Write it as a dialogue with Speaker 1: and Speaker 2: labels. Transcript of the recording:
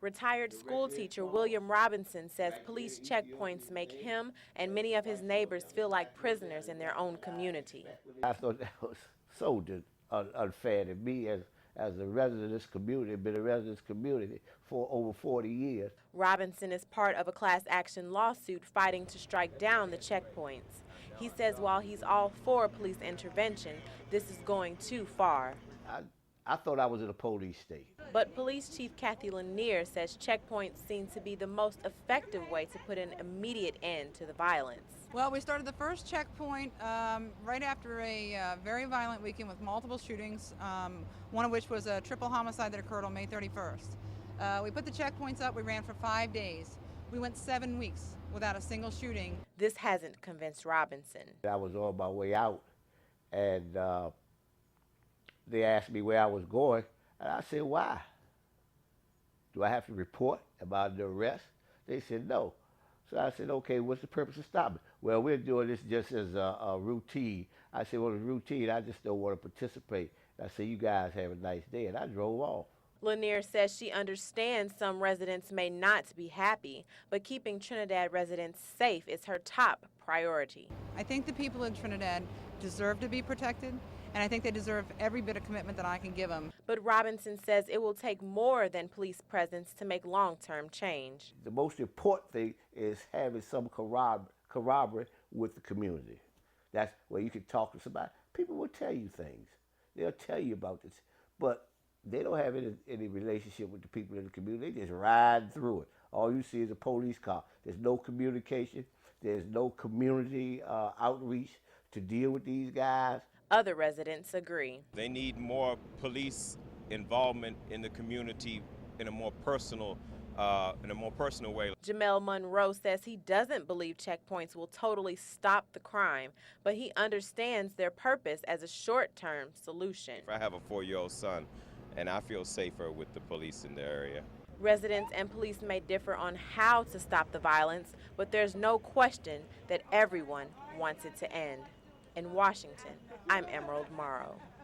Speaker 1: Retired school teacher William Robinson says police checkpoints make him and many of his neighbors feel like prisoners in their own community.
Speaker 2: I thought that was so unfair to me as a resident of this community, been a resident of this community for over 40 years.
Speaker 1: Robinson is part of a class action lawsuit fighting to strike down the checkpoints. He says while he's all for police intervention, this is going too far.
Speaker 2: I thought I was in a police state.
Speaker 1: But Police Chief Kathy Lanier says checkpoints seem to be the most effective way to put an immediate end to the violence.
Speaker 3: Well, we started the first checkpoint right after a very violent weekend with multiple shootings, one of which was a triple homicide that occurred on May 31st. We put the checkpoints up, we ran for 5 days. We went 7 weeks without a single shooting.
Speaker 1: This hasn't convinced Robinson.
Speaker 2: I was on my way out, and they asked me where I was going, and I said, why? Do I have to report about the arrest? They said, no. So I said, okay, what's the purpose of stopping? Well, we're doing this just as a routine. I said, well, it's routine. I just don't want to participate. I said, you guys have a nice day, and I drove off.
Speaker 1: Lanier says she understands some residents may not be happy, but keeping Trinidad residents safe is her top priority.
Speaker 3: I think the people in Trinidad deserve to be protected, and I think they deserve every bit of commitment that I can give them.
Speaker 1: But Robinson says it will take more than police presence to make long-term change.
Speaker 2: The most important thing is having some camaraderie with the community. That's where you can talk to somebody. People will tell you things. They'll tell you about this. But they don't have any relationship with the people in the community. They just ride through it. All you see is a police car. There's no communication. There's no community outreach to deal with these guys.
Speaker 1: Other residents agree.
Speaker 4: They need more police involvement in the community in a more personal way.
Speaker 1: Jamel Monroe says he doesn't believe checkpoints will totally stop the crime, but he understands their purpose as a short-term solution.
Speaker 4: I have a 4-year-old son, and I feel safer with the police in the area.
Speaker 1: Residents and police may differ on how to stop the violence, but there's no question that everyone wants it to end. In Washington, I'm Emerald Morrow.